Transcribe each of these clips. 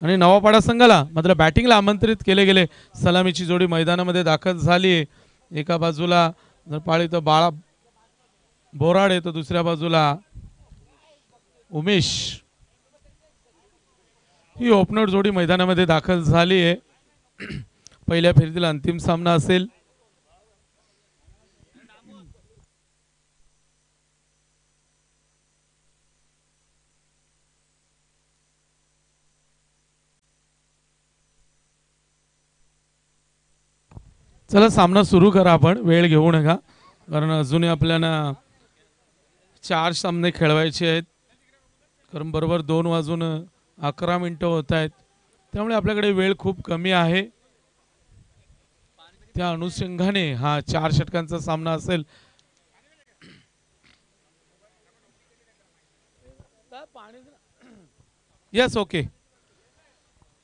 आणि नवापाडा संघाला मात्र बॅटिंगला आमंत्रित केले गेले. सलामीची जोडी मैदानामध्ये दाखल झाली आहे. एका बाजूला जर पाळी तर बाळा बोराडे, तर दुसऱ्या बाजूला उमेश. ही ओपनर जोडी मैदानामध्ये दाखल झाली आहे. पहिल्या फेरीतील अंतिम सामना असेल. चला सामना सुरू करा, आपण वेळ घेऊ नका, कारण अजूनही आपल्याला 4 सामने खेळवायचे आहेत. कारण बरोबर 2:11 होत आहेत, त्यामुळे आपल्याकडे वेळ खूप कमी आहे. त्या अनुषंगाने हा 4 षटकांचा सामना असेल. Yes, okay.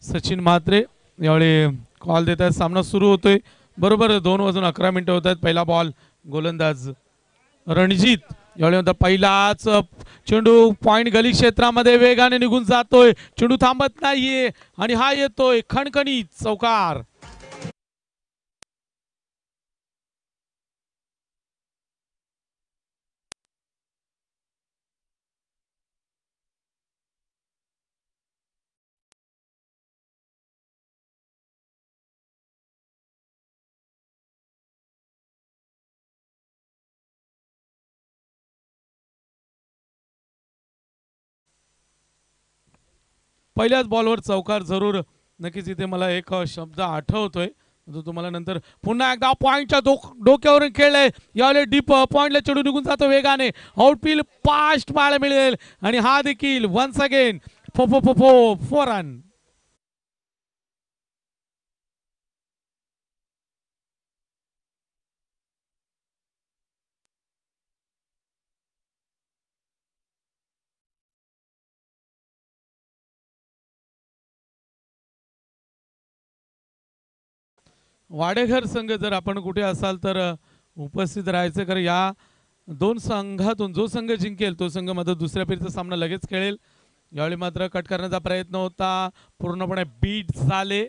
सचिन म्हात्रे यावेळी कॉल देत आहेत. सामना सुरू होतोय. बरोबर 2:11 होत आहेत. पहिला बॉल गोलंदाज रणजित यावेळी होता. पहिलाच चेंडू पॉइंट गली क्षेत्रामध्ये वेगाने निघून जातोय. चेंडू थांबत नाहीये आणि हा येतोय खणखणीत चौकार. पहिल्याच बॉलवर चौकार जरूर. नक्कीच इथे मला एक शब्द आठवतोय, तो तुम्हाला नंतर पुन्हा एकदा पॉइंटच्या डोक्यावरून खेळले. यावेळी डीप पॉइंटला चेंडू निघून जातो वेगाने. आउटफील्ड फास्ट पाहायला मिळेल आणि हा देखील वन्स अगेन 4 रन. वाडेघर संघ जर आपण कुठे असाल तर उपस्थित राहायचं, कारण या 2 संघातून जो संघ जिंकेल तो संघ मात्र दुसऱ्या फेरीचा सामना लगेच खेळेल. यावेळी मात्र कट करण्याचा प्रयत्न होता, पूर्णपणे बीट झाले.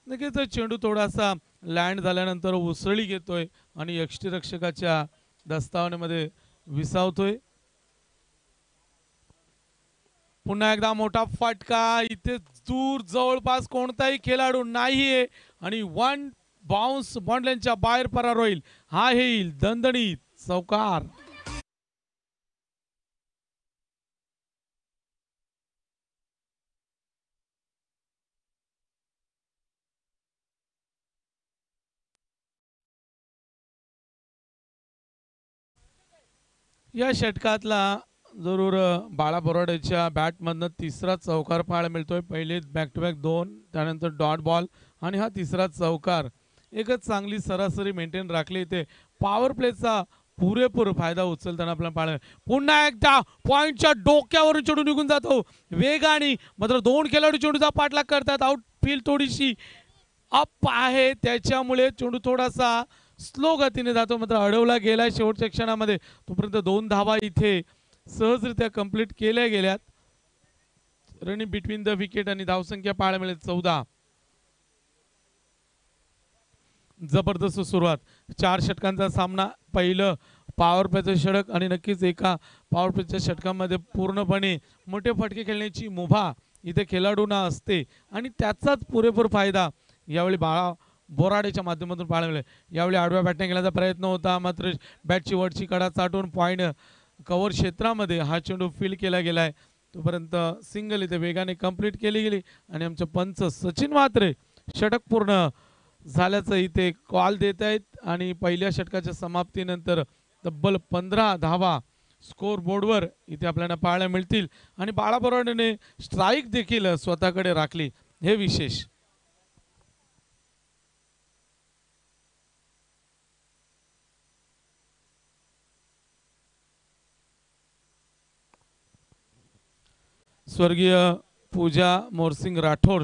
नक्कीच चेंडू थोडासा लँड झाल्यानंतर उसळी घेतोय आणि यष्टीरक्षकाच्या दस्तावण्यामध्ये विसावतोय. पुन्हा एकदा मोठा फटका. इथे दूर जवळपास कोणताही खेळाडू नाहीये आणि 1 बाउन्स बॉन्डलाईनच्या बाहेर परार होईल. हा येईल दणदणीत चौकार. या षटकातला जरूर बाळा बोराडेच्या बॅटमधनं तिसरा चौकार पाहायला मिळतोय. पहिले बॅक टू बॅक 2, त्यानंतर डॉट बॉल आणि हा तिसरा चौकार. एकच चांगली सरासरी मेंटेन राखली. इथे पॉवर प्लेचा पुरेपूर फायदा उचलताना आपल्याला पाहायला. पुन्हा एकदा पॉइंटच्या डोक्यावरून चेंडू निघून जातो वेगाने. मात्र 2 खेळाडू चेंडूचा पाठलाग करतात. आउटफील्ड थोडीशी अप आहे, त्याच्यामुळे चेंडू थोडासा स्लो गतीने जातो. मात्र अडवला गेलाय शेवटच्या क्षणामध्ये. तोपर्यंत 2 धावा इथे सहजरित्या कंप्लीट केल्या गेल्यात. रनिंग बिटवीन द विकेट आणि धावसंख्या पाहायला मिळेल 14. जबरदस्त सुरुवात. 4 षटकांचा सामना. पहिलं पॉवर प्लेचं षटक आणि नक्कीच एका पॉवर प्लेच्या षटकामध्ये पूर्णपणे मोठे फटके खेळण्याची मुभा इथे खेळाडूंना असते आणि त्याचाच पुरेपूर फायदा यावेळी बाळा बोराडेच्या माध्यमातून पाहायला मिळेल. यावेळी आडव्या बॅटने केल्याचा प्रयत्न होता, मात्र बॅटची वरची कडा चाटून पॉइंट कव्हर क्षेत्रामध्ये हा चेंडू फील्ड केला गेलाय. तोपर्यंत सिंगल इथे वेगाने कंप्लीट केली गेली आणि आमचे पंच सचिन म्हात्रे षटक पूर्ण झाल्याचं इथे कॉल देत आहेत. आणि पहिल्या षटकाच्या समाप्तीनंतर तब्बल 15 धावा स्कोर बोर्डवर इथे आपल्याला पाहायला मिळतील आणि बाळा बोराडेने स्ट्राईक देखील स्वतःकडे राखली, हे विशेष. स्वर्गीय पूजा मोरसिंग राठोड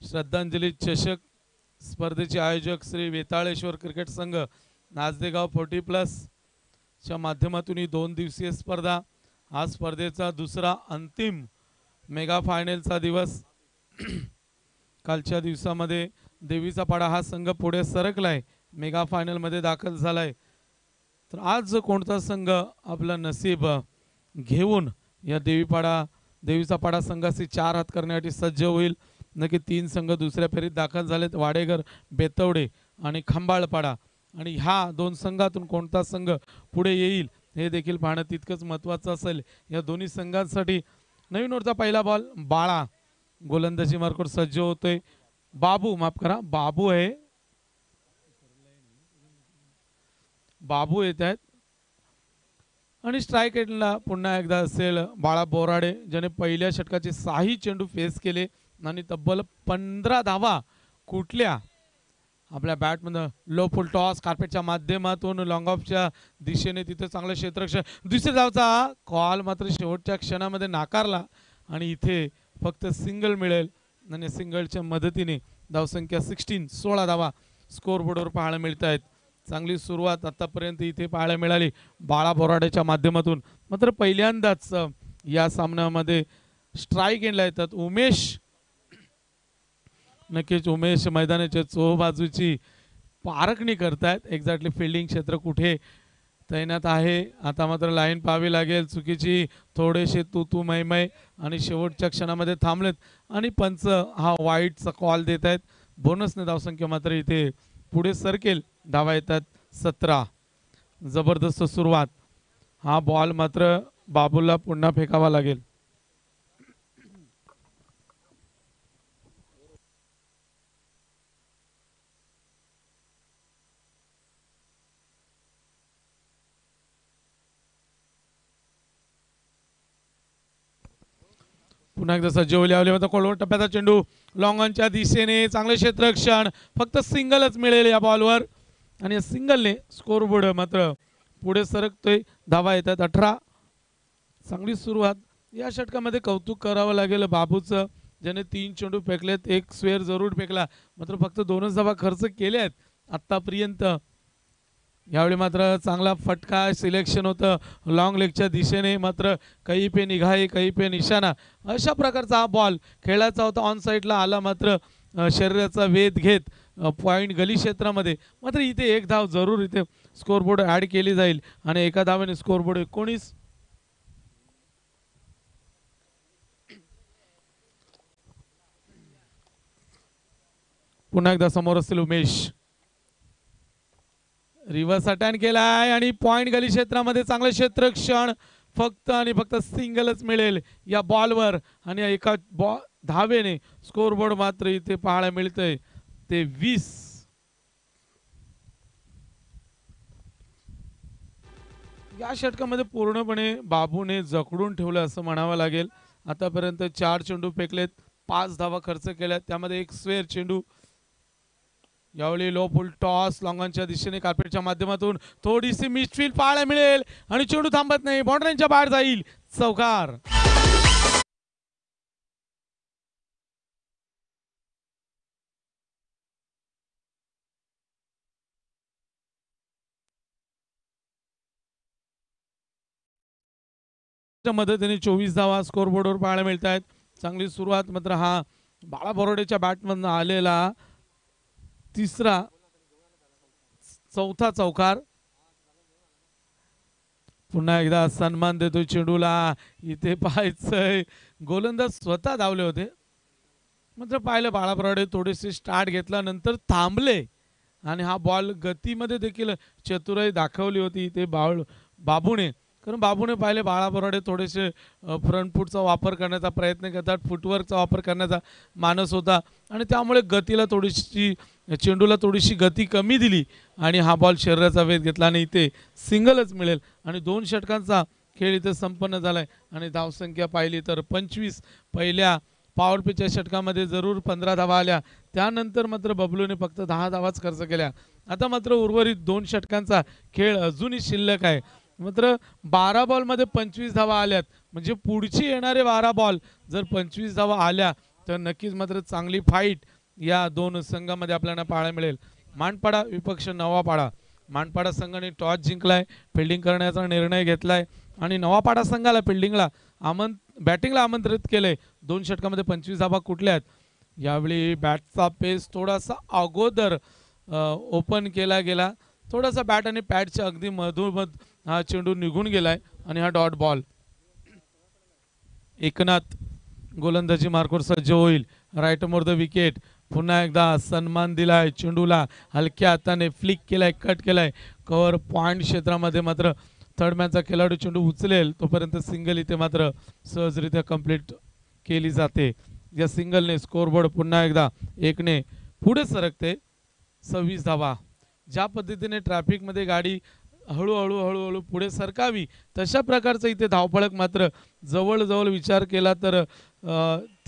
श्रद्धांजली चषक स्पर्धेचे आयोजक श्री वेताळेश्वर क्रिकेट संघ नाचदेगाव 40+ च्या माध्यमातून ही 2 दिवसीय स्पर्धा. आज स्पर्धेचा दुसरा अंतिम मेगा फायनलचा दिवस. कालच्या दिवसामध्ये देवीचा पाडा हा संघ पुढे सरकलाय, मेगा फायनल मध्ये दाखल झालाय. तर आज कोणता संघ आपला नसीब घेऊन या देवीचा पाडा संघाशी 4 हात करण्यासाठी सज्ज होईल. नक्की 3 संघ दुसऱ्या फेरीत दाखल झालेत, वाडेघर, बेतवडे आणि खंबाळपाडा. आणि ह्या 2 संघातून कोणता संघ पुढे येईल हे देखील पाहणं तितकंच महत्त्वाचं असेल. या दोन्ही संघांसाठी नवीन ओव्हरचा पहिला बॉल बाळा गोलंदाजी मार्कवर सज्ज होतोय. बाबू येत आहेत आणि स्ट्राईक एंडला पुन्हा एकदा असेल बाळा बोराडे, ज्याने पहिल्या षटकाचे 6 चेंडू फेस केले आणि तब्बल 15 धावा कुठल्या आपल्या बॅटमधून लो फुल टॉस कार्पेटच्या माध्यमातून लॉंग ऑफच्या दिशेने तिथे चांगलं क्षेत्ररक्षण. दुसऱ्या धावचा कॉल मात्र शेवटच्या क्षणामध्ये नाकारला आणि इथे फक्त सिंगल मिळेल आणि सिंगलच्या मदतीने धावसंख्या 16 धावा स्कोर बोर्डवर पाहायला मिळत आहेत. चांगली सुरुवात आतापर्यंत इथे पाहायला मिळाली बाळा बोराडेच्या माध्यमातून. मात्र पहिल्यांदाच या सामन्यामध्ये स्ट्राईक एंडला येतात उमेश. नक्कीच उमेश मैदानाच्या चोबाजूची पारखणी करतायत, एक्झॅक्टली फिल्डिंग क्षेत्र कुठे तैनात आहे. आता मात्र लाईन पाहावी लागेल, चुकीची थोडेसे तू मै आणि शेवटच्या क्षणामध्ये थांबलेत आणि पंच हा वाईटचा कॉल देत आहेत. बोनसने धावसंख्या मात्र इथे पुढे सरकेल. धावा येतात 17. जबरदस्त सुरुवात. हा बॉल मात्र बाबूला पुन्हा फेकावा लागेल. पुन्हा एकदा सज्ज होईल. कोलवर टप्प्याचा चेंडू लॉंग ऑनच्या दिशेने, चांगले क्षेत्ररक्षण, फक्त सिंगलच मिळेल या बॉलवर आणि या सिंगलने स्कोर बोर्ड मात्र पुढे सरकतोय. धावा येतात 18. चांगली सुरुवात. या षटकामध्ये कौतुक करावं लागेल बाबूचं, ज्याने 3 चेंडू फेकलेत, 1 स्क्वेअर जरूर फेकला, मात्र फक्त 2च धावा खर्च केल्या आहेत आत्तापर्यंत. यावेळी मात्र चांगला फटका सिलेक्शन होतं लॉंग लेगच्या दिशेने, मात्र कहीं पे निगाहे कहीं पे निशाणा अशा प्रकारचा हा बॉल खेळायचा होता. ऑन साईडला आला, मात्र शरीराचा वेध घेत पॉईंट गली क्षेत्रामध्ये. मात्र इथे 1 धाव जरूर इथे स्कोरबोर्ड ॲड केली जाईल आणि एका धावेने स्कोरबोर्ड 19. पुन्हा एकदा समोर असतील उमेश. रिव्हर्स अटॅक केलाय आणि पॉइंट गली क्षेत्रामध्ये चांगलं क्षेत्ररक्षण, फक्त आणि फक्त सिंगलच मिळेल या बॉलवर आणि एका धावेने स्कोरबोर्ड मात्र इथे पाहायला मिळतंय ते 20. या षटकामध्ये पूर्णपणे बाबूने जखडून ठेवलं असं म्हणावं लागेल. आतापर्यंत 4 चेंडू फेकलेत, 5 धावा खर्च केल्यात, त्यामध्ये 1 स्क्वेअर चेंडू. यावेळी लो फुल टॉस लॉंगॉनच्या दिशेने कार्पेटच्या माध्यमातून थोडीशी मिसफील्ड पाहायला मिळेल आणि चेंडू थांबत नाही, बाउंड्रीच्या बाहेर जाईल. चौकार. मदतीने 24 धावा स्कोर बोर्डवर पाहायला मिळत आहेत. चांगली सुरुवात. मात्र हा बाळा बोराडेच्या बॅटमधून आलेला चौथा चौकार. पुन्हा एकदा सन्मान देतोय चेंडूला. इथे पाहायचंय गोलंदाज स्वतः धावले होते, मात्र पाहिलं बाळा बोराडे थोडेसे स्टार्ट घेतला, नंतर थांबले आणि हा बॉल गतीमध्ये देखील चतुराई दाखवली होती इथे बाबूने. कारण बाबूने पाहिले बाळा बोराडे थोडेसे फ्रंट फूटचा वापर करण्याचा प्रयत्न करतात, फुटवर्कचा वापर करण्याचा मानस होता आणि त्यामुळे गतीला थोडीशी चेंडूला थोडीशी गती कमी दिली आणि हा बॉल शरीराचा वेध घेतला आणि इथे सिंगलच मिळेल आणि 2 षटकांचा खेळ इथे संपन्न झालाय आणि धावसंख्या पाहिली तर 25. पहिल्या पॉवर प्लेच्या षटकामध्ये जरूर 15 धावा आल्या, त्यानंतर मात्र बबलूने फक्त 10 धावाच खर्च केल्या. आता मात्र उर्वरित 2 षटकांचा खेळ अजूनही शिल्लक आहे. मात्र 12 बॉलमध्ये 25 धावा आल्यात, म्हणजे पुढचे येणारे 12 बॉल जर 25 धावा आल्या तर नक्कीच मात्र चांगली फाईट या 2 संघामध्ये आपल्याला पाहायला मिळेल. मानपाडा विपक्ष नवापाडा. मानपाडा संघाने टॉस जिंकलाय, फिल्डिंग करण्याचा निर्णय घेतलाय आणि नवापाडा संघाला बॅटिंगला आमंत्रित केलंय. 2 षटकामध्ये 25 धावा कुठल्या आहेत. यावेळी बॅटचा पेस थोडासा अगोदर ओपन केला गेला, थोडासा बॅट आणि पॅडच्या अगदी मधोमध हा चेंडू निघून गेलाय आणि हा डॉट बॉल. एकनाथ गोलंदाजी मार्कवर सज्ज होईल. Right more the wicket. पुन्हा एकदा सन्मान दिलाय चेंडूला, हलक्या हाताने फ्लिक केलाय, कट केलाय. कव्हर पॉइंट क्षेत्रामध्ये मात्र थर्ड मॅनचा खेळाडू चेंडू उचलेल तोपर्यंत सिंगल इथे मात्र सहजरित्या कंप्लीट केली जाते. या सिंगलने स्कोरबोर्ड पुन्हा एकदा एकने पुढे सरकते. 26 धावा. ज्या पद्धतीने ट्रॅफिकमध्ये गाडी हळूहळू हळूहळू पुढे सरकावी तशा प्रकारचं इथे धावपळक मात्र जवळजवळ विचार केला तर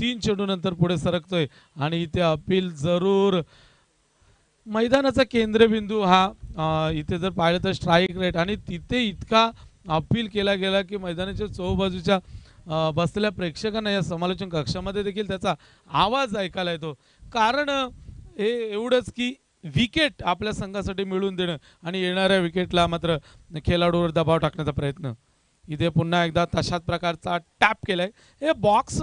3 चेंडूनंतर पुढे सरकतोय आणि इथे अपील जरूर. मैदानाचा केंद्रबिंदू हा इथे जर पाहिलं तर स्ट्राईक रेट आणि तिथे इतका अपील केला गेला की मैदानाच्या चौबाजूच्या बसलेल्या प्रेक्षकांना या समालोचन कक्षामध्ये देखील त्याचा आवाज ऐकायला येतो. कारण हे एवढंच की विकेट आपल्या संघासाठी मिळवून देणं आणि येणाऱ्या विकेटला मात्र खेळाडूवर दबाव टाकण्याचा प्रयत्न. इथे पुन्हा एकदा तशाच प्रकारचा टॅप केलाय. हे बॉक्स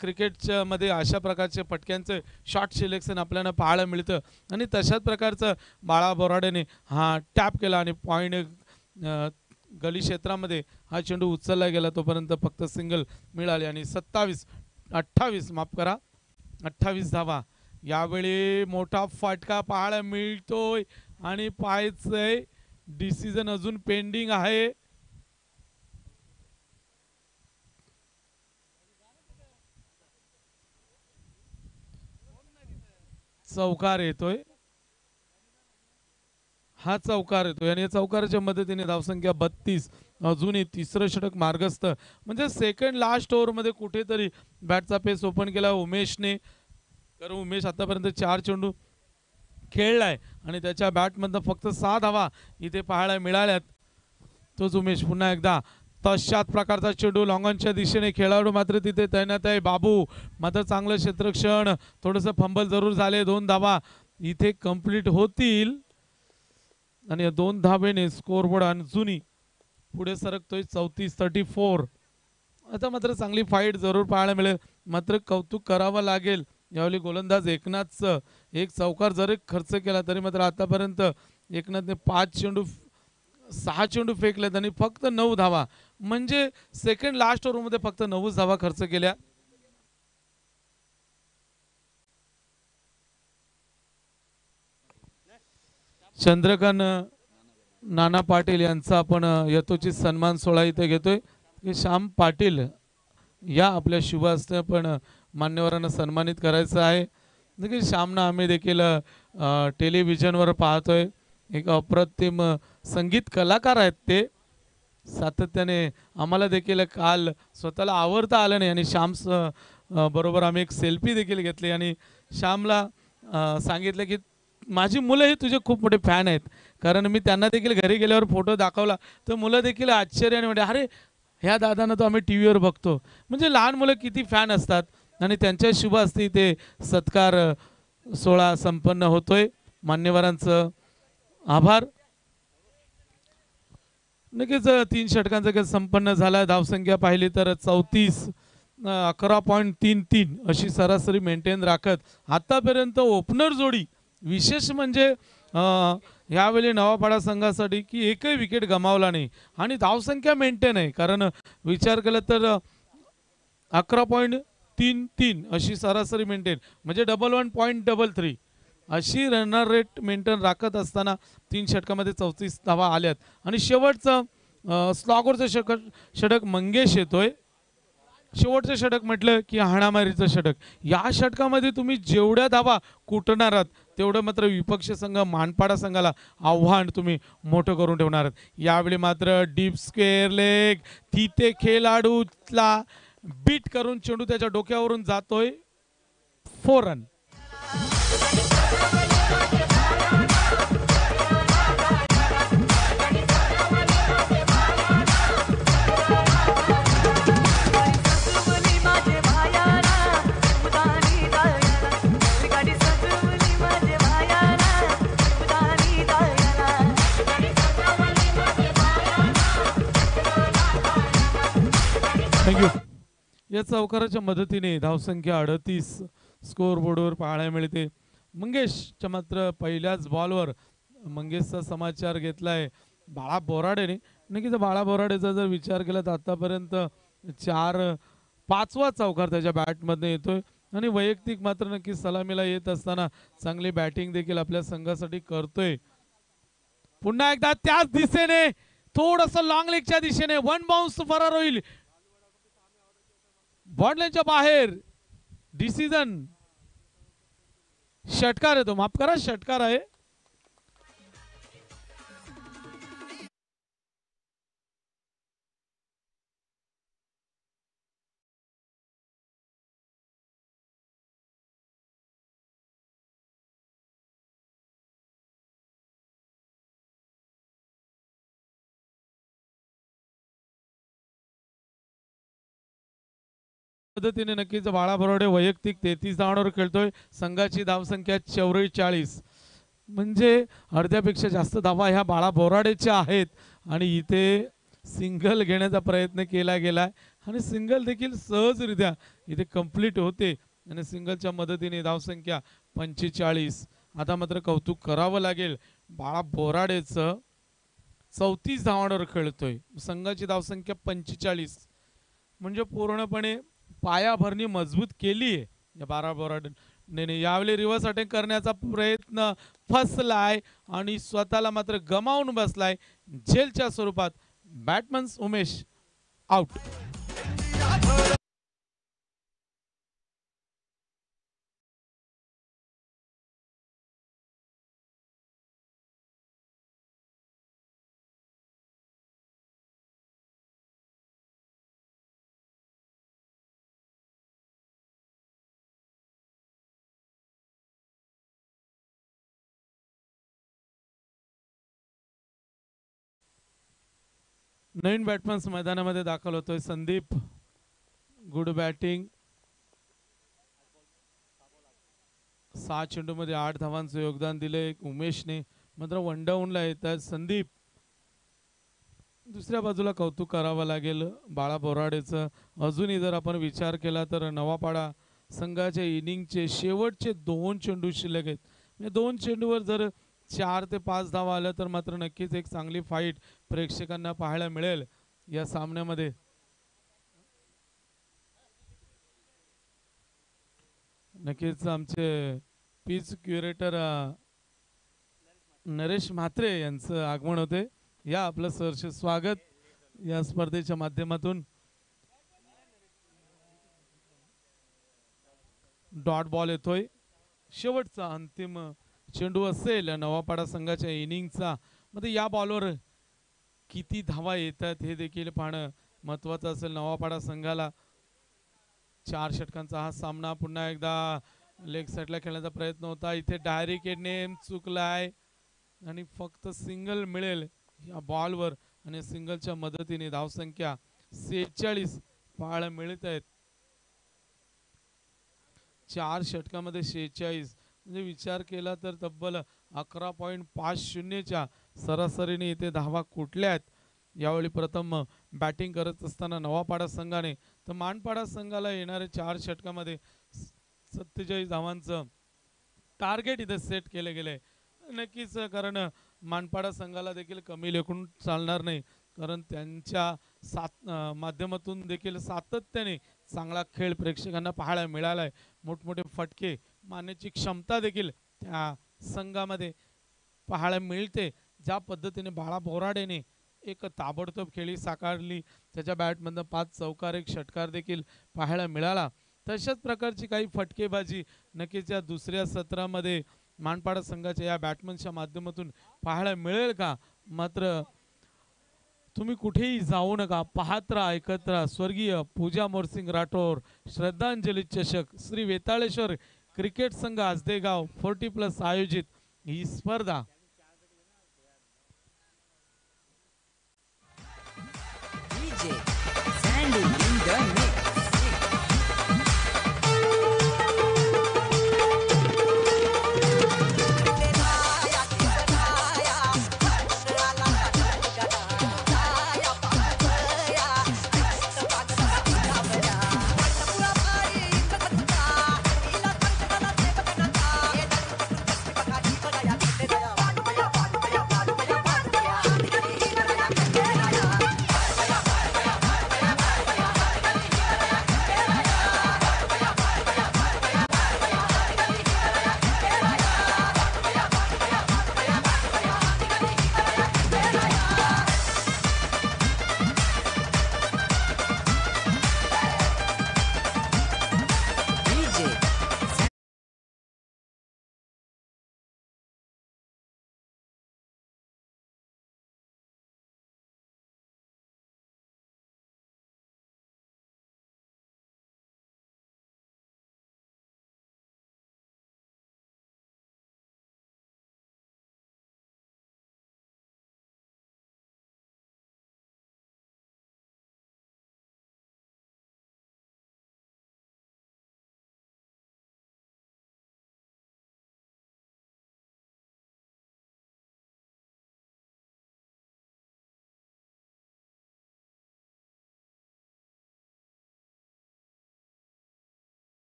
क्रिकेटच्या मध्ये अशा प्रकारचे पटक्यांचं शॉट सिलेक्शन आपल्याला पाहायला मिळतं आणि तशाच प्रकारचं बाळा बोराडेने हा टॅप केला आणि पॉईंट गली क्षेत्रामध्ये हा चेंडू उचलला गेला तोपर्यंत फक्त सिंगल मिळाली आणि 28 माफ करा 28 धावा. यावेळी मोठा फटका पाहायला मिळतोय आणि पाहायचंय डिसिजन अजून पेंडिंग आहे. चौकार येतोय, हा चौकार येतोय आणि या चौकाराच्या मदतीने धावसंख्या 32. अजूनही तिसरं षटक मार्गस्थ. म्हणजे सेकंड लास्ट ओव्हरमध्ये कुठेतरी बॅटचा पेस ओपन केला उमेशने. कारण उमेश आतापर्यंत 4 चेंडू खेळलाय आणि त्याच्या बॅटमधनं फक्त 6 धावा इथे पाहायला मिळाल्यात. तोच उमेश पुन्हा एकदा तशाच प्रकारचा चेंडू लॉंगॉनच्या दिशेने. खेळाडू मात्र तिथे तैनात आहे. बाबू मात्र चांगलं क्षेत्ररक्षण. थोडंसं फंबल जरूर झाले. 2 धावा इथे कंप्लीट होतील आणि 2 धावेने स्कोरबोर्ड अजूनही पुढे सरकतोय 34. आता मात्र चांगली फाईट जरूर पाहायला मिळेल. मात्र कौतुक करावं लागेल यावेळी गोलंदाज एकनाथचं. एक चौकार जरी खर्च केला तरी मात्र आतापर्यंत एकनाथने 6 चेंडू फेकलेत आणि फक्त 9 धावा. म्हणजे सेकंड लास्ट ओव्हरमध्ये फक्त 9 धावा खर्च केल्या. चंद्रकांत नाना पाटील यांचा आपण यथोचित सन्मान सोहळा इथे घेतोय. श्याम पाटील या आपल्या शुभ हस्ते पण मान्यवरांना सन्मानित करायचं आहे. नक्कीच श्यामना आम्ही देखील टेलिव्हिजनवर पाहतोय. एक अप्रतिम संगीत कलाकार आहेत ते. सातत्याने आम्हाला देखील काल स्वतःला आवरता आलं नाही आणि श्याम बरोबर आम्ही एक सेल्फी देखील घेतली आणि श्यामला सांगितलं की माझी मुलं ही तुझे खूप मोठे फॅन आहेत. कारण मी त्यांना देखील घरी गेल्यावर फोटो दाखवला तर मुलं देखील आश्चर्याने म्हणजे अरे ह्या दादांना तो आम्ही टी व्हीवर बघतो. म्हणजे लहान मुलं किती फॅन असतात आणि त्यांच्या शुभ हस्ते ते सत्कार सोहळा संपन्न होतोय. मान्यवरांचं आभार. नक्कीच 3 षटकांचा खेळ संपन्न झाला. धावसंख्या पाहिली तर 34 11.33 अशी सरासरी मेंटेन राखत आतापर्यंत ओपनर जोडी. विशेष म्हणजे यावेळी नवापाडा संघासाठी की एकही विकेट गमावला नाही आणि धावसंख्या मेंटेन आहे. कारण विचार केला तर 11.33 अशी सरासरी मेंटेन म्हणजे 11.33 अशी रनर रेट मेंटेन राखत असताना 3 षटकामध्ये 34 धावा आल्यात. आणि शेवटचं स्लॉगरचं षटक मंगेश येतोय. शेवटचं षटक म्हटलं की हाणामारीचं षटक. या षटकामध्ये तुम्ही जेवढ्या धावा कुटणार आहात तेवढं मात्र विपक्ष संघ मानपाडा संघाला आव्हान तुम्ही मोठं करून ठेवणार आहात. यावेळी मात्र डीप स्क्वेअर लेग तिथे खेळाडूला बीट करून चेंडू त्याच्या डोक्यावरून जातोय. 4 रन. थँक्यू. या चौकाराच्या मदतीने धावसंख्या 38 स्कोर बोर्डवर पाहायला मिळते. मंगेशच्या मात्र पहिल्याच बॉलवर मंगेशचा समाचार घेतलाय बाळा बोराडेने. नक्कीच बाळा बोराडेचा जर विचार केला तर आतापर्यंत 5वा चौकार त्याच्या बॅटमध्ये येतोय आणि वैयक्तिक मात्र नक्कीच सलामीला येत असताना चांगली बॅटिंग देखील आपल्या संघासाठी करतोय. पुन्हा एकदा त्याच दिशेने थोडस लॉंग लेगच्या दिशेने वन बाउन्स फरार होईल बॉन्डलाईनच्या बाहेर. डिसिजन षटकार येतो, माफ करा षटकार आहे. पद्धतीने नक्कीच बाळा बोराडे वैयक्तिक 33 धावांवर खेळतोय. संघाची धावसंख्या 44, म्हणजे अर्ध्यापेक्षा जास्त धावा ह्या बाळा बोराडेच्या आहेत. आणि इथे सिंगल घेण्याचा प्रयत्न केला गेलाय आणि सिंगल देखील सहजरित्या इथे कंप्लीट होते आणि सिंगलच्या मदतीने धावसंख्या 45. आता मात्र कौतुक करावं लागेल बाळा बोराडेचं, 34 धावांवर खेळतोय. संघाची धावसंख्या 45, म्हणजे पूर्णपणे पायाभरणी मजबूत केली आहे या बाळा बोराडेने. यावेळी रिव्हर्स अटॅक करण्याचा प्रयत्न फसलाय आणि स्वतःला मात्र गमावून बसलाय झेलच्या स्वरूपात. Batsman Umesh out. नवीन बॅट्समन मैदानामध्ये दाखल होतोय संदीप. गुड बॅटिंग, 6 चेंडूमध्ये 8 धावांचं योगदान दिले उमेशने. मात्र वन डाऊनला येतात संदीप. दुसऱ्या बाजूला कौतुक करावं लागेल बाळा बोराडेचं. अजूनही जर आपण विचार केला तर नवापाडा संघाच्या इनिंगचे शेवटचे 2 चेंडू शिल्लक आहेत. म्हणजे 2 चेंडूवर जर 4 ते 5 धावा आल्या तर मात्र नक्कीच एक चांगली फाईट प्रेक्षकांना पाहायला मिळेल या सामन्यामध्ये. नक्कीच आमचे पीच क्युरेटर नरेश म्हात्रे यांचं आगमन होते. या आपलं सहर्ष स्वागत या स्पर्धेच्या माध्यमातून. डॉट बॉल येतोय, शेवटचा अंतिम चेंडू असेल नवापाडा संघाच्या इनिंगचा. मध्ये या बॉलवर किती धावा येतात हे देखील पाहणं महत्वाचं असेल नवापाडा संघाला. 4 षटकांचा हा सामना. पुन्हा एकदा लेग साईडला खेळण्याचा प्रयत्न होता, इथे डायरेक्ट नेम चुकलाय आणि फक्त सिंगल मिळेल या बॉलवर आणि सिंगलच्या मदतीने धावसंख्या 46 पाहायला मिळत आहेत. 4 षटकामध्ये 46 म्हणजे विचार केला तर तब्बल 11.50च्या सरासरीने इथे धावा कुठल्यात. यावेळी प्रथम बॅटिंग करत असताना नवापाडा संघाने तर मानपाडा संघाला येणारे 4 षटकामध्ये 47 धावांचं टार्गेट इथे सेट केले गेले. नक्कीच कारण मानपाडा संघाला देखील कमी लेखून चालणार नाही, कारण त्यांच्या माध्यमातून देखील सातत्याने चांगला खेळ प्रेक्षकांना पाहायला मिळालाय. मोठमोठे फटके मारण्याची क्षमता देखील त्या संघामध्ये पाहायला मिळते. ज्या पद्धतीने बाळा बोराडेने एक ताबडतोब खेळी साकारली, त्याच्या बॅटमधनं 5 चौकार 1 षटकार देखील पाहायला मिळाला. तशाच प्रकारची काही फटकेबाजी नक्कीच या दुसऱ्या सत्रामध्ये मानपाडा संघाच्या या बॅट्समनच्या माध्यमातून पाहायला मिळेल का. मात्र तुम्ही कुठेही जाऊ नका, पाहत राहा, ऐकत राहा. स्वर्गीय पूजा मोरसिंग राठोर श्रद्धांजली चषक श्री वेताळेश्वर क्रिकेट संघ आजदेगाव 40+ आयोजित ही स्पर्धा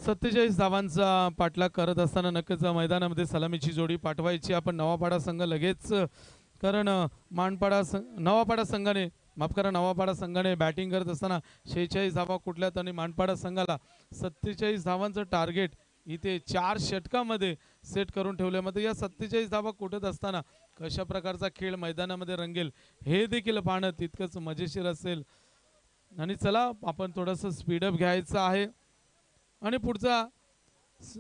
47 धावांचा पाठलाग करत असताना नक्कीच मैदानामध्ये सलामीची जोडी पाठवायची आपण नवापाडा संघ लगेच, कारण नवापाडा संघाने माफ करा नवापाडा संघाने बॅटिंग करत असताना 46 धावा कुठल्यात आणि मानपाडा संघाला 47 धावांचं टार्गेट इथे 4 षटकामध्ये सेट करून ठेवल्यामध्ये या 47 धावा कुठत असताना कशा प्रकारचा खेळ मैदानामध्ये रंगेल हे देखील पाहणं तितकंच मजेशीर असेल. आणि चला आपण थोडंसं स्पीडअप घ्यायचं आहे आणि पुढचा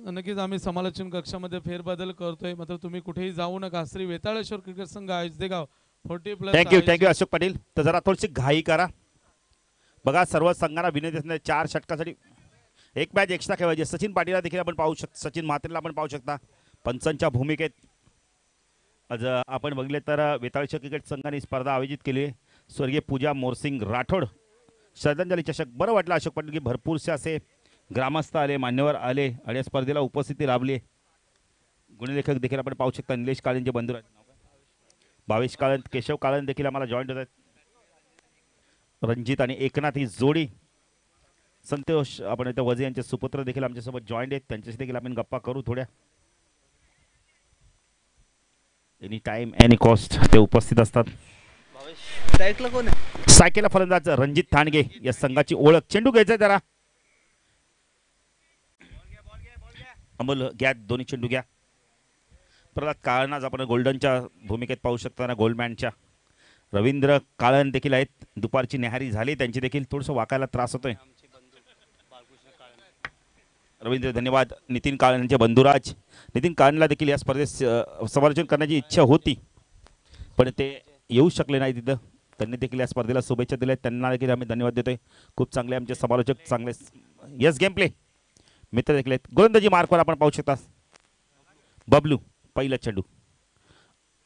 नक्कीच आम्ही समालोचन कक्षामध्ये फेरबदल करतोय. मात्र तुम्ही कुठेही जाऊ नका. श्री वेताळेश्वर क्रिकेट संघ आयजदेगाव 40+. थँक्यू अशोक पाटील. तर जरा थोडीशी घाई करा. बघा सर्व संघांना विनंती 4 षटकासाठी एक मॅच एक्स्ट्रा खेळायची. सचिन पाटीलला देखील आपण पाहू शकता, सचिन म्हात्रेला आपण पाहू शकता पंचांच्या भूमिकेत. आज आपण बघितले तर वेताळेश्वर क्रिकेट संघाने स्पर्धा आयोजित केली आहे. स्वर्गीय पूजा मोरसिंग राठोड श्रद्धांजली चषक. बरं वाटलं अशोक पाटील की भरपूरसे असे ग्रामस्थ आले, मान्यवर आले आणि या स्पर्धेला उपस्थिती लाभली. गुणलेखक देखील आपण पाहू शकता निलेश काळेंचे बंधू भावेश काळंत, केशव काळंत देखील आम्हाला जॉईंट होत आहेत. रणजित आणि एकनाथ ही जोडी. संतोष आपण इथं वजे यांचे सुपुत्र देखील आमच्यासोबत जॉईंट आहेत. त्यांच्याशी देखील आपण गप्पा करू थोड्या. एनी टाइम एनी कॉस्ट ते उपस्थित असतात. सायकल फलंदाज रणजित थांडगे या संघाची ओळख. चेंडू घ्यायचा जरा अमोल घ्या, दोन्ही चेंडू घ्या. प्रल्हाद काळनाज आपण गोल्डनच्या भूमिकेत पाहू शकता, गोल्डमॅनच्या. रवींद्र काळन देखील आहेत. दुपारची न्याहारी झाली त्यांची देखील थोडंसं वाकायला त्रास होतोय. रवींद्र धन्यवाद. नितीन काळनचे बंधुराज. नितीन काळनला देखील या स्पर्धेत समालोचन करण्याची इच्छा होती पण ते येऊ शकले नाही तिथं. त्यांनी देखील या स्पर्धेला शुभेच्छा दिल्या. त्यांना देखील आम्ही धन्यवाद देतोय. खूप चांगले आमचे समालोचक, चांगले यस गेम प्ले मित्र देखील आहेत. गोलंदाजी मार्कवर आपण पाहू शकता बबलू. पहिला चेंडू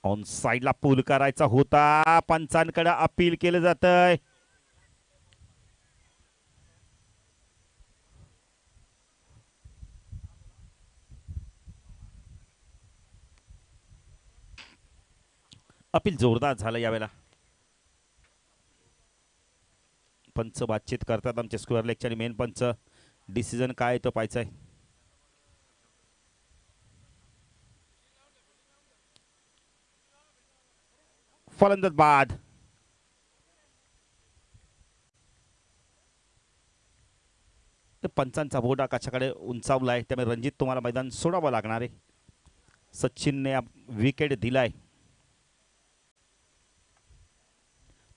ऑन साइडला पूल करायचा होता. पंचांकडे अपील केलं जातंय. अपील जोरदार झालं यावेळेला. पंच बातचीत करतात आमचे स्क्वेअर लेगचे आणि मेन पंच. डिसिजन काय तो पाहायचा आहे. फलंदाज बाद. पंचांचा बोट आकाशाकडे उंचावला आहे त्यामुळे रणजित तुम्हाला मैदान सोडावं लागणार आहे. सचिनने विकेट दिलाय.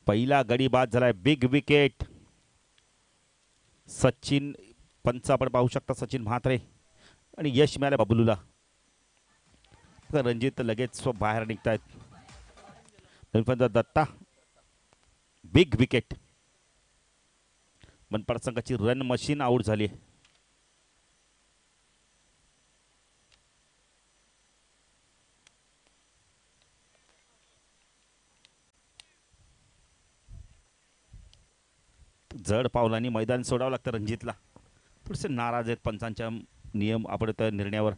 पहिला गडी बाद झालाय. Big wicket. सचिन पंच आपण पाहू शकता सचिन म्हात्रे आणि यश मिळालं बबलूला. रणजित लगेच बाहेर निघतायत. पंच दत्ता. Big wicket. मनपाड संघाची रन मशीन आउट झाली. जड पावलांनी मैदान सोडावं लागतं रणजितला. थोडेसे नाराज आहेत पंचांच्या नियम आपण त्या निर्णयावर.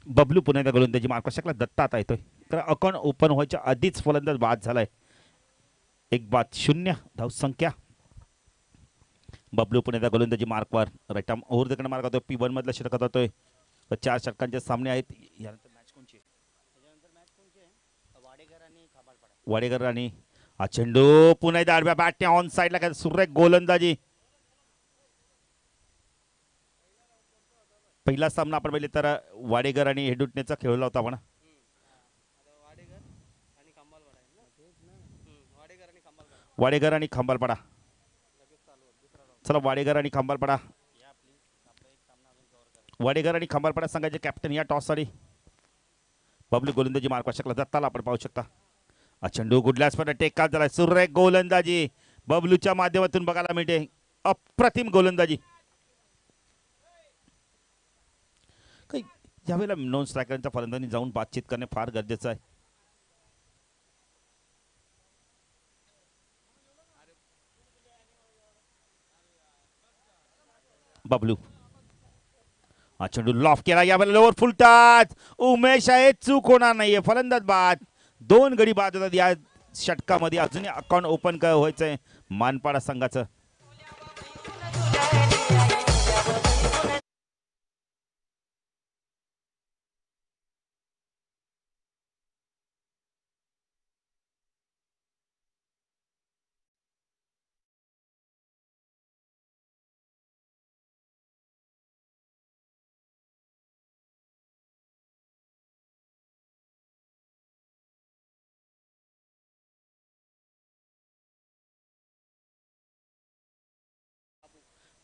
बबलू पुन्हा एकदा गोलंदाजी मार्क शकला. दत्ता आता येतोय कारण अकाउंट ओपन व्हायच्या आधीच फलंदाज बाद झालाय. एक बाद 0 धावसंख्या. बबलू पुन्हा एकदा गोलंदाजी मार्कवर. Right arm over the mark होतोय. P1 मधला षटक होतोय. 4 षटकांचे सामने आहेत. यानंतर मॅच कोणची वाडेकर आणि हा चेंडू पुन्हा एकदा आडव्या बॅटने ऑन साइडला सुरेख गोलंदाजी. पहिला सामना आपण पाहिले तर वाडेकर आणि हेडुटनेचा खेळला होता आपण. वाडेकर आणि खंबालपाडा. चला वाडेकर आणि खंबालपाडा. वाडेकर आणि खंबालपाडा संघाचे कॅप्टन या टॉस साठी. बबलू गोलंदाजी मार्क शकला. दत्ताला आपण पाहू शकता. हा चेंडू गुडल्या स्पर्धा टेका झाला. सुरेख गोलंदाजी बबलूच्या माध्यमातून बघायला मिळते. अप्रतिम गोलंदाजी. यावेळेला नॉन स्ट्रायकरच्या फलंदाजांनी जाऊन बातचीत करणे फार गरजेचं आहे. बबलू हा चेंडू लॉफ केला, यावेळेला लोवर फुलतात. उमेश आहे, चूक होणार नाहीये, फलंदाज बाद. 2 गडी बाद होतात या षटकामध्ये. अजूनही अकाउंट ओपन व्हायचंय मानपाडा संघाचं.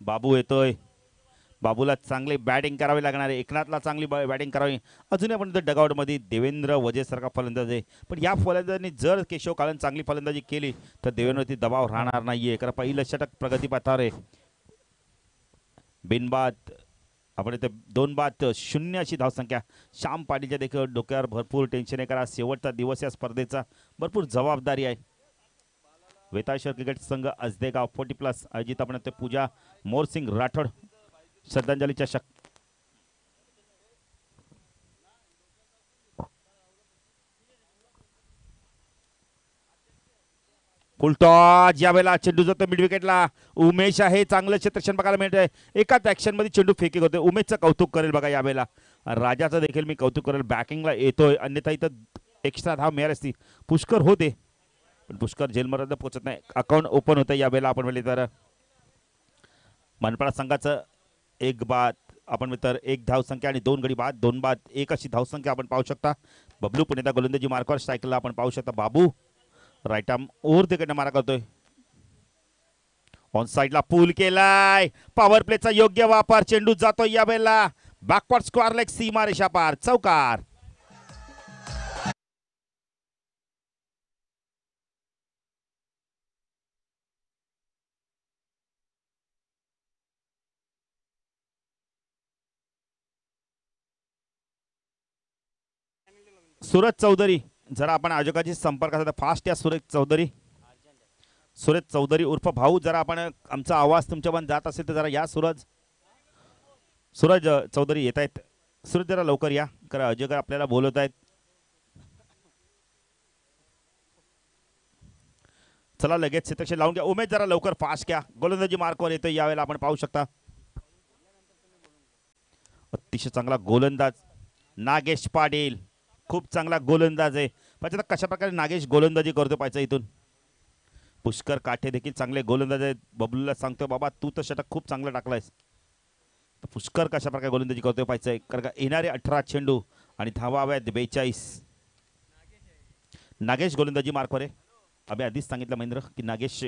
बाबू येतोय. बाबूला चांगली बॅटिंग करावी लागणार आहे. एकनाथला चांगली बॅटिंग करावी. अजूनही आपण डगआउटमध्ये देवेंद्र वजेसारखा फलंदाज आहे, पण या फलंदाजांनी जर केशव काळन चांगली फलंदाजी केली तर देवेंद्रवरती दबाव राहणार नाहीये. कारण पहिलं षटक प्रगतीपथावर आहे. बिनबाद आपण इथे 2 बाद 0 अशी धावसंख्या. श्याम पाटीलच्या देखील डोक्यावर भरपूर टेन्शन आहे, कारण शेवटचा दिवस या स्पर्धेचा. भरपूर जबाबदारी आहे. वेताळेश्वर क्रिकेट संघ असदेगाव 40+ आयोजित आपण ते पूजा मोरसिंग राठोड श्रद्धांजली चषक. फुलटॉस, यावेळेला चेंडू जातो मिड विकेटला. उमेश आहे, चांगलं क्षेत्रक्षण बघायला मिळतंय. एकाच ऍक्शन मध्ये चेंडू फेकी होते. उमेशचं कौतुक करेल बघा यावेळेला. राजाचं देखील मी कौतुक करेल, बॅकिंगला येतोय. अन्यथा इथं एक्स्ट्रा धाव मिळाली असती. पुष्कर होते पण पुष्कर जेलमध्ये पोहोचत नाही. अकाउंट ओपन होतं यावेळेला. आपण म्हणले तर मनपाडा संघाचं 1 बाद आपण तर 1 धावसंख्या आणि 2 गडी बाद, 2 बाद 1 अशी धावसंख्या आपण पाहू शकता. बबलू पुणेचा गोलंदाजी मार्कवर स्ट्राईकला आपण पाहू शकता. बाबू राईट आर्म ओव्हर तिकडनं मारा करतोय. ऑन साइडला पूल केलाय. पॉवर प्लेचा योग्य वापर. चेंडू जातोय यावेळेला बॅकवर्ड स्क्वेअर लेग सीमा रेषा पार, चौकार. सूरज चौधरी, जरा आपण आयोजकाची संपर्क असता फास्ट या. सूरज चौधरी उर्फ भाऊ, जरा आपण आमचा आवाज तुमच्यापर्यंत जात असेल तर जरा या. सूरज चौधरी येत आहेत. सूरज जरा लवकर या, कारण आयोजक आपल्याला बोलवत आहेत. चला लगेच क्षेत्रक्षण लावून घ्या. उमेश जरा लवकर फास्ट घ्या. गोलंदाजी मार्कवर येतोय यावेळेला आपण पाहू शकता. अतिशय चांगला गोलंदाज नागेश पाटील, खूप चांगला गोलंदाज आहे. पाहिजे कशा प्रकारे नागेश गोलंदाजी करतो पाहिजे इथून. पुष्कर काठे देखील चांगले गोलंदाज आहेत. बबलूला सांगतोय बाबा तू तर षटक खूप चांगलं टाकलायस. पुष्कर कशा प्रकारे गोलंदाजी करतोय पाहिजे, कारण का येणारे 18 चेंडू आणि धावा हव्यात 42. नागेश गोलंदाजी मार्कवर आहे. आम्ही आधीच सांगितलं महेंद्र की नागेश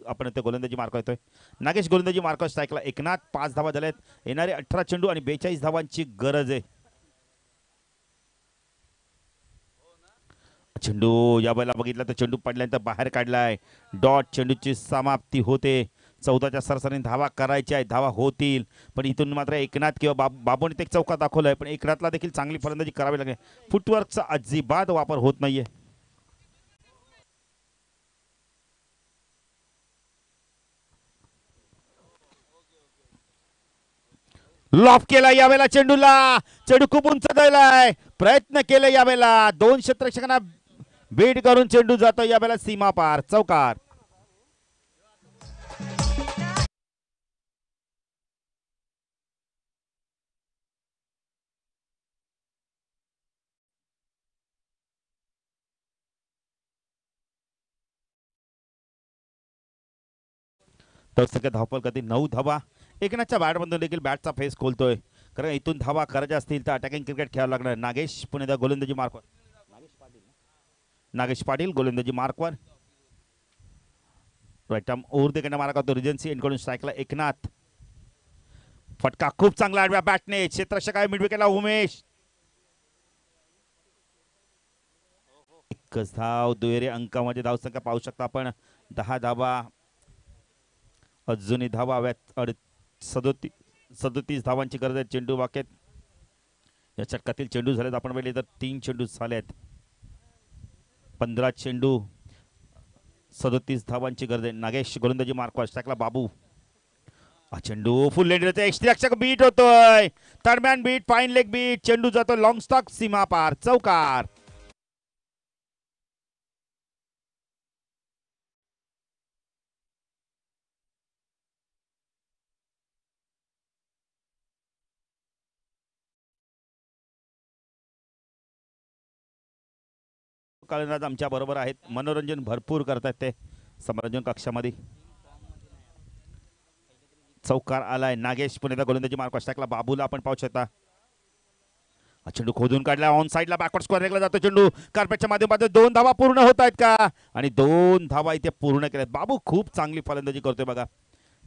आपण ते गोलंदाजी मार्क येतोय. नागेश गोलंदाजी मार्कवर स्ट्राईकला. एकनाथ 5 धावा झाल्यात. येणारे 18 चेंडू आणि 42 धावांची गरज आहे. चेंडू या वेळेला बघितला तर चेंडू पडल्यानंतर बाहेर काढलाय. डॉट चेंडूची समाप्ती होते. 14च्या सरासरीने धावा करायच्या आहेत, धावा होतील, पण इथून मात्र एकनाथ किंवा बाबूने ते चौका दाखवलाय, पण एकनाथला देखील चांगली फलंदाजी करावी लागेल. फुटवर्कचा अजिबात वापर होत नाहीये. लॉफ केला यावेळेला चेंडूला. चेंडू खूप उंच गेलाय. प्रयत्न केले यावेळेला. 2 क्षेत्ररक्षकांना बीट करून चेंडू जातो यावेळेला सीमा पार, चौकार. तर धावपल करते 9 धावा. एकनाथच्या बॅटमधून देखील बॅटचा फेस खोलतोय, कारण इथून धावा करायच्या असतील तर अटॅकिंग क्रिकेट खेळावं लागणार. नागेश पुणेदा गोलंदाजी मार्कवर. नागेश पाटील गोलंदाजी मार्कवर. राईट आर्म ओव्हर तिकडनं मारा करतो. रिजन्सी इनकडून स्ट्राईकला एकनाथ. फटका खूप चांगला आडव्या बॅटने. क्षेत्ररक्षक आहे मिड विकेटला उमेश. एकच धाव. दुहेरी अंकामध्ये धावसंख्या पाहू शकता आपण. 10 धावा. अजूनही धावा हव्यात. 37 धावांची गरज आहे. चेंडू बाकी आहेत. या षटकातील चेंडू झालेत आपण पाहिले तर 3 चेंडू झालेत. 15 चेंडू 37 धावांची गरज आहे. नागेश गोलंदाजी मार्कवर. स्ट्राईकला बाबू. हा चेंडू फुल लेंडरचा एक्स्ट्रा बीट होतोय. दरम्यान बीट, फाईन लेग बीट, चेंडू जातो लॉंग स्टॉक सीमा पार, चौकार. कर्णधार आमच्या बरोबर आहेत, मनोरंजन भरपूर करतात ते समोरंजन कक्षामध्ये. चौकार आलाय. नागेश पुणेचा गोलंदाजी मार्क टाकला. बाबूला आपण पाहू शकता. चेंडू खोदून काढला. ऑन साईडला बॅकवर्ड स्क्वेअर रेगला जातो चेंडू. कार्पेटच्या माध्यमातून 2 धावा पूर्ण होत आहेत का? आणि 2 धावा इथे पूर्ण केल्यात. बाबू खूप चांगली फलंदाजी करतोय बघा.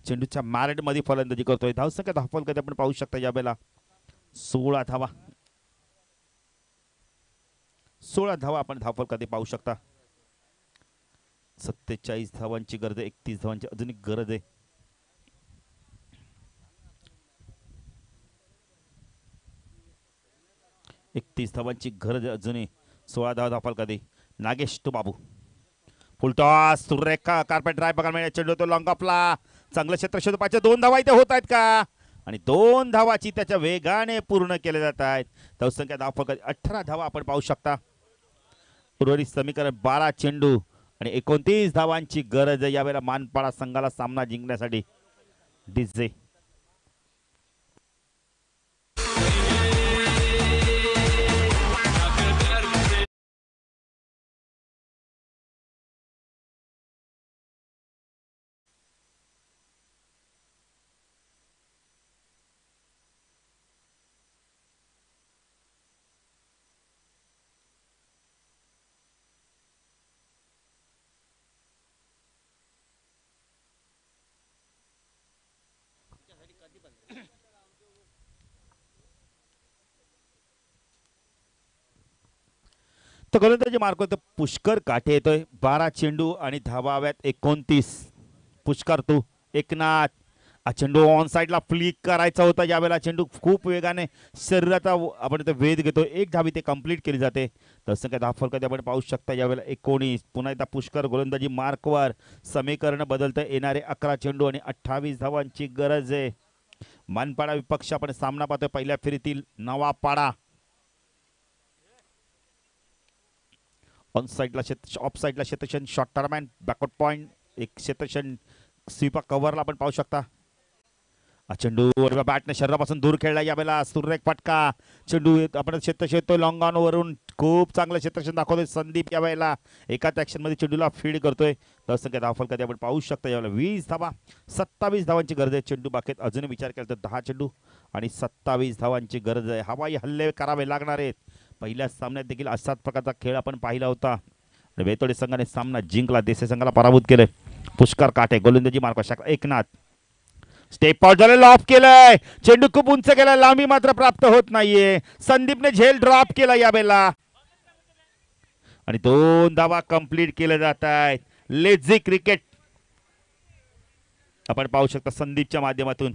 चेंडूच्या मॅरेट मध्ये फलंदाजी करतोय. धावसंख्या धावफल कधी आपण पाहू शकता यावेळेला 16 धावा. 16 धावा आपण धावफल कधी पाहू शकता. 47 धावांची गरज आहे. 31 धावांची अजून एक गरज आहे. एकतीस धावांची गरज अजूनही. 16 धावा धावफल कधी. Nagesh to Babu. Full toss Surekha carpet drive बघायला मिळेल. चेंडू तो लॉंग ऑफला. चांगलं क्षेत्र शोधून पाहिजे. 2 धावा इथे होत आहेत का? आणि 2 धावाची त्याच्या वेगाने पूर्ण केले जात आहेत. धावसंख्या धावफल कधी 18 धावा आपण पाहू शकता. उर्वरित समीकरण 12 चेंडू आणि 29 धावांची गरज आहे यावेळेला मानपाडा संघाला सामना जिंकण्यासाठी. डीजे तर गोलंदाजी मार्क होतं. पुष्कर काठे येतोय. 12 चेंडू आणि धावाव्यात 29. पुष्कर तू एकनाथ. चेंडू ऑन साईडला फ्लिक करायचा होता यावेळेला. चेंडू खूप वेगाने शरीराचा आपण इथे वेध घेतो. 1 धाव इथे कंप्लीट केली जाते. धावसंख्या धावफल कधी आपण पाहू शकता यावेळेला 19. पुन्हा एकदा पुष्कर गोलंदाजी मार्कवर. समीकरण बदलता येणारे 11 चेंडू आणि 28 धावांची गरज आहे. मानपाडा विपक्ष आपण सामना पाहतोय पहिल्या फेरीतील नवापाडा. ऑन साईडला ऑफ साईडला क्षेत्रक्षण शॉर्ट टर्मॅन बॅकवर्ड पॉईंट एक क्षेत्रक्षण स्वीपा कव्हरला आपण पाहू शकता. चेंडू बॅटने शरीरापासून दूर खेळला यावेळेला. सुरेख फटका. चेंडू आपण क्षेत्रक्षण येतोय लॉंग ऑन वरून. खूप चांगलं क्षेत्रक्षण दाखवतोय संदीप यावेळेला. एकाच ऍक्शन मध्ये चेंडूला फीड करतोय. धावसंख्या धावफल कधी आपण पाहू शकता यावेळेला 20 धावा. 27 धावांची गरज आहे. चेंडू बाकेत अजून विचार केला तर 10 चेंडू आणि 27 धावांची गरज आहे. हवाई हल्ले करावे लागणार आहेत. पहिल्या सामन्यात देखील असाच प्रकारचा खेळ आपण पाहिला होता. वेतोडे संघाने सामना जिंकला. देसाई संघाला पराभूत केले. पुष्कर काटे गोलंदाजी मार्क एकनाथ. स्टेप आउट झाले. लॉफ केलंय. चेंडू खूप उंच केलाय. लांबी मात्र प्राप्त होत नाहीये. संदीपने झेल ड्रॉप केला यावेळेला आणि 2 धावा कंप्लीट केल्या जात आहेत. लेझी क्रिकेट आपण पाहू शकता संदीपच्या माध्यमातून.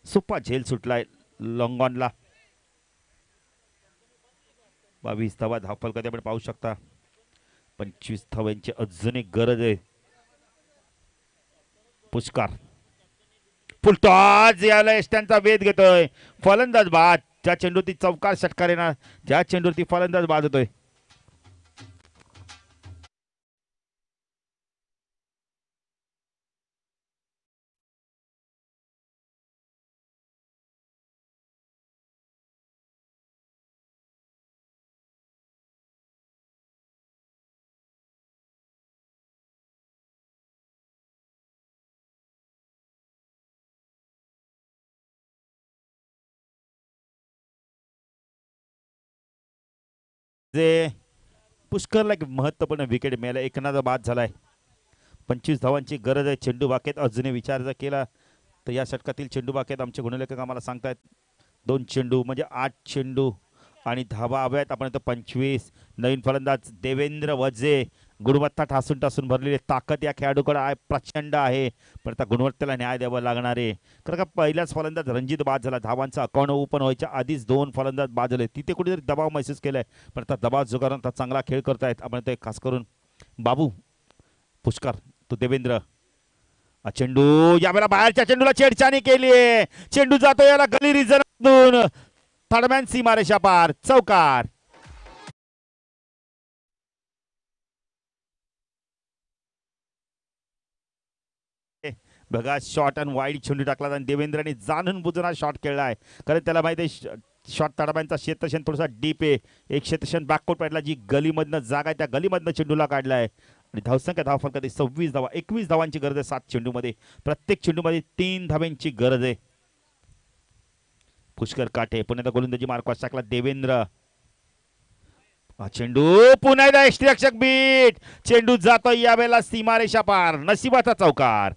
सुप्पा झेल सुटलाय लॉंगॉनला. 22 धावा धावफल कधी आपण पाहू शकता. 25 धावांची अजून एक गरज आहे. पुष्कर फुलटॉस याला एष्ट्यांचा वेध घेतोय. फलंदाज बाद. ज्या चेंडूवरती चौकार षटकार येणार ज्या चेंडूवरती फलंदाज बाद होतोय. जे पुष्करला एक महत्त्वपूर्ण विकेट मिळाला. एकनाथ बाद झालाय. 25 धावांची गरज आहे. चेंडू बाकेत अजूनही विचार जर केला तर या षटकातील चेंडू बाकेत आमचे गुणलेखक आम्हाला सांगतायत 2 चेंडू म्हणजे 8 चेंडू आणि धावा हव्यात आपण 25. नवीन फलंदाज देवेंद्र वजे. गुणवत्ता ठासून ठासून भरलेली ताकद या खेळाडूकडे आहे. प्रचंड आहे. पण आता गुणवत्तेला न्याय द्यावा लागणार आहे. कारण का पहिल्याच फलंदाज रणजित बाद झाला. धावांचा अकाउंट ओपन व्हायच्या आधीच 2 फलंदाज बाद झाले. तिथे कुठेतरी दबाव महसूस केलाय. पण आता दबाव जुगारून आता चांगला खेळ करतायत आपण ते खास करून बाबू पुष्कर तो देवेंद्र. चेंडू यावेळेला बाहेरच्या चेंडूला छेडछाणी केली. चेंडू जातो याला गली रिझर्व्हतून थर्डमॅन सीमारेषा पार चौकार. बघा शॉट आणि वाईड चेंडू टाकला आणि देवेंद्रने जाणून बुजून हा शॉट खेळलाय. कारण त्याला माहिती आहे शॉट तडब्यांचा क्षेत्रक्षण थोडासा डीप आहे. एक क्षेत्रक्षण बॅककोट पॅडला जी गलीमधनं जागा आहे त्या गलीमधनं चेंडूला काढलाय. आणि धावसंख्या धाव फलकात 26 धावा 21 धावांची गरज आहे 7 चेंडूमध्ये. प्रत्येक चेंडूमध्ये 3 धावांची गरज आहे. पुष्कर काठे पुन्हा गोलंदाजी मार्कवास टाकला देवेंद्र. चेंडू पुन्हा एकदा यष्टीरक्षक बीट. चेंडू जातो यावेळेला सीमारेषा पार नशिबाचा चौकार.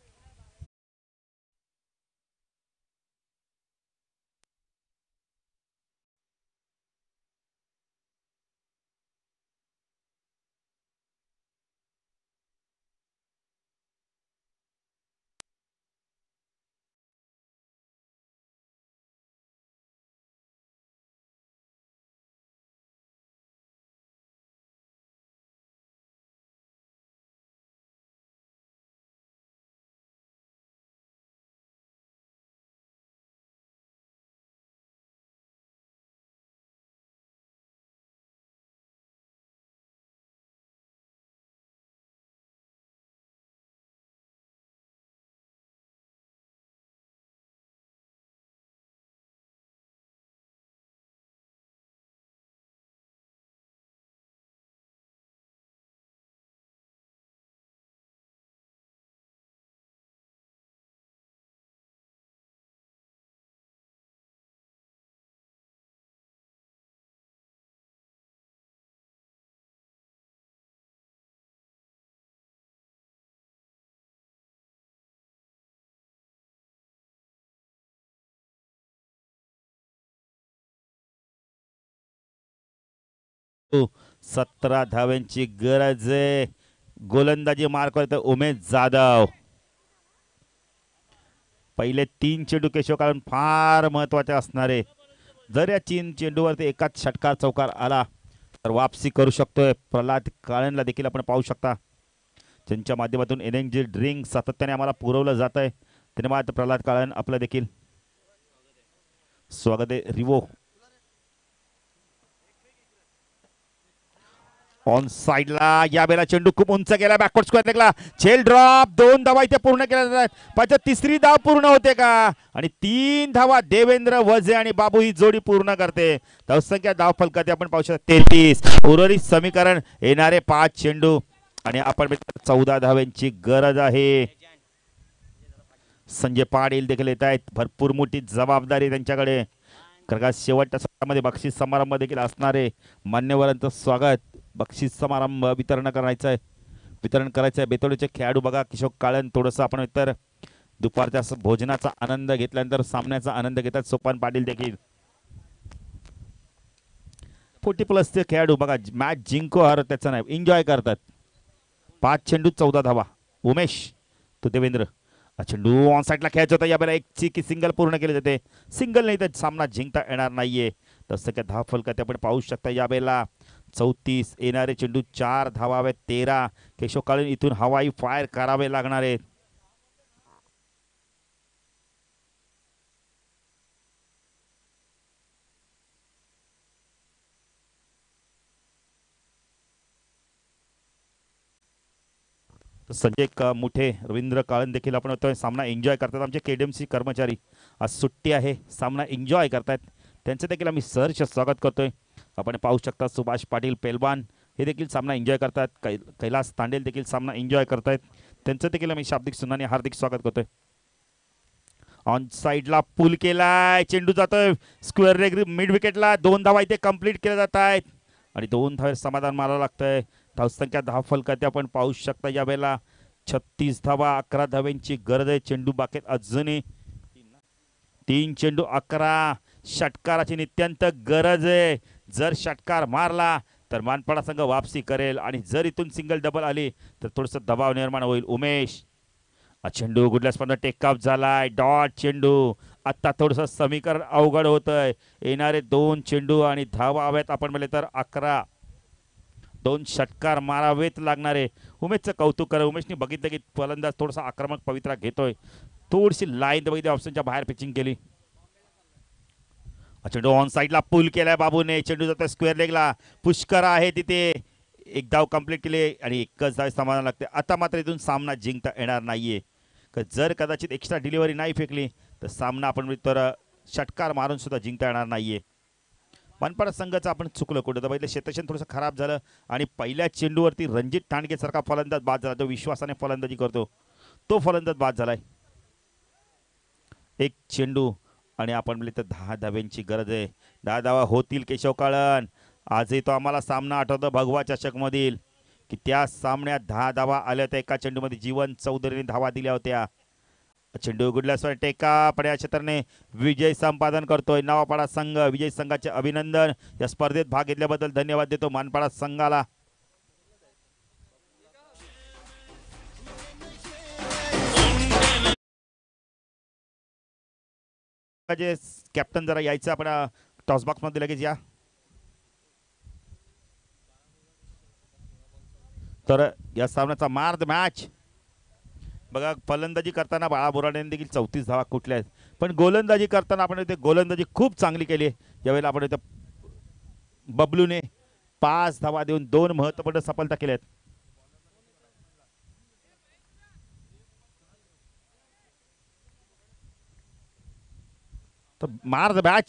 तो 17 धाव्यांची गरज आहे. गोलंदाजी मार्क करतो उमेश जाधव. पहिले 3 चेंडू केशव काळन फार महत्वाचे असणारे. जर या 3 चेंडूवरती एकाच षटकार चौकार आला तर वापसी करू शकतोय. प्रल्हाद काळनला देखील आपण पाहू शकता ज्यांच्या माध्यमातून एनर्जी ड्रिंक सातत्याने आम्हाला पुरवलं जात आहे. धन्यवाद प्रल्हाद काळन आपलं देखील स्वागत आहे. रिवो ऑन साइडला यावेळेला चेंडू खूप उंच गेला बॅकवर्ड स्क्वेअर लेगला. झेल ड्रॉप 2 धावा इथे पूर्ण केल्या जातात. पाहिजे तिसरी धाव पूर्ण होते का आणि 3 धावा देवेंद्र वझे आणि बाबू ही जोडी पूर्ण करते. धावसंख्या धाव फलकात आपण पाहू शकता 33. उर्वरित समीकरण येणारे 5 चेंडू आणि आपण 14 धाव्यांची गरज आहे. संजय पाटील देखील येत आहेत. भरपूर मोठी जबाबदारी त्यांच्याकडे. कारण शेवटच्या सत्रामध्ये बक्षीस समारंभ देखील असणारे मान्यवरांचं स्वागत. बक्षीस समारंभ वितरण करायचं आहे. बेतोडीचे खेळाडू बघा किशोर काळन थोडंसं आपण इतर दुपारच्या भोजनाचा आनंद घेतल्यानंतर सामन्याचा आनंद घेतात. सोपान पाटील देखील 40+ खेळाडू बघा मॅच जिंको हर त्याचं नाही एन्जॉय करतात. 5 चेंडू 14 धावा. उमेश तो देवेंद्र. चेंडू ऑन साईडला खेळायचा होता. यावेळेला एक चिकी सिंगल पूर्ण केले जाते. सिंगल नाही तर सामना जिंकता येणार नाहीये. तसं काय धाव फलकात आपण पाहू शकता. यावेळेला 34 येणारे चेंडू 4 धावावे 13. केशव काळन इथून हवाई फायर करावे लागणार आहेत. संजय मुठे रवींद्र काळन देखील आपण होतोय. सामना एन्जॉय करतात. आमचे केडीएमसी कर्मचारी आज सुट्टी आहे सामना एन्जॉय करतात. त्यांचं देखील आम्ही सहर्ष स्वागत करतोय. आपण पाहू शकता सुभाष पाटील पेलवान हे देखील सामना एन्जॉय करतात. कैलास तांडेल देखील सामना एन्जॉय करतायत. त्यांचं देखील आम्ही शाब्दिक सुनाने हार्दिक स्वागत करतोय. ऑन साइडला पूल केलाय. चेंडू जातोय स्क्वेअर लेग मिड विकेटला. 2 धावा इथे कंप्लीट केल्या जात आहेत आणि 2 धावेर समाधान मारावं लागतंय. धावसंख्या धाव फलकात आपण पाहू शकता. यावेळेला 36 धावा 11 धाव्यांची गरज आहे. चेंडू बाकी अजूनही 3 चेंडू 11. षटकाराची नित्यांत गरज आहे. जर षटकार मारला तर मानपाडा संघ वापसी करेल आणि जर इथून सिंगल डबल आली तर थोडंसं दबाव निर्माण होईल. उमेश चेंडू गुडल्यास टेकअप झालाय. डॉट चेंडू. आता थोडंसं समीकरण अवघड होतंय. येणारे 2 चेंडू आणि धावा हव्यात आपण म्हणले तर 11. 2 षटकार मारावेत लागणारे. उमेशचं कौतुक करा. उमेशने बघितलं की फलंदाज थोडासा आक्रमक पवित्रा घेतोय. थोडीशी लाईन बघितली, ऑप्शनच्या बाहेर पिचिंग केली. चेंडू ऑन साईडला पुल केलाय बाबूने. चेंडू जातोय स्क्वेअर लेगला. पुष्कर आहे तिथे. एक धाव कंप्लीट केली आणि एकच धाव समाधान लागते. आता मात्र इथून सामना जिंकता येणार नाहीये. जर कदाचित एक्स्ट्रा डिलिव्हरी नाही फेकली तर सामना आपण तर षटकार मारून सुद्धा जिंकता येणार नाहीये. मनपाडा संघाचं आपण चुकलं कुठं तर बघितलं. क्षेत्रक्षण थोडंसं खराब झालं आणि पहिल्या चेंडूवरती रणजित ठाणगे सारखा फलंदाज बाद झाला. जो विश्वासाने फलंदाजी करतो तो फलंदाज बाद झालाय. एक चेंडू आणि आपण म्हणले तर 10 धाव्यांची गरज आहे. 10 धावा होतील केशव काळन. आजही तो आम्हाला सामना आठवतो भगवा चषकमधील की त्या सामन्यात 10 धावा आल्या होत्या. एका चेंडूमध्ये जीवन चौधरीने धावा दिल्या होत्या. चेंडू गुडल्यास टेका पण या क्षेत्राने विजय संपादन करतोय नवापाडा संघ. विजय संघाचे अभिनंदन. या स्पर्धेत भाग घेतल्याबद्दल धन्यवाद देतो मानपाडा संघाला. जे कॅप्टन जरा यायचं आपण टॉस बॉक्स मध्ये लगेच या. तर या सामन्याचा मार्द मॅच बघा. फलंदाजी करताना बाळा बोराडेने देखील 34 धावा कुठल्या आहेत, पण गोलंदाजी करताना आपण इथे गोलंदाजी खूप चांगली केली. यावेळेला आपण इथे बबलूने 5 धावा देऊन 2 महत्त्वपूर्ण सफलता केल्यात. तर मार्द मॅच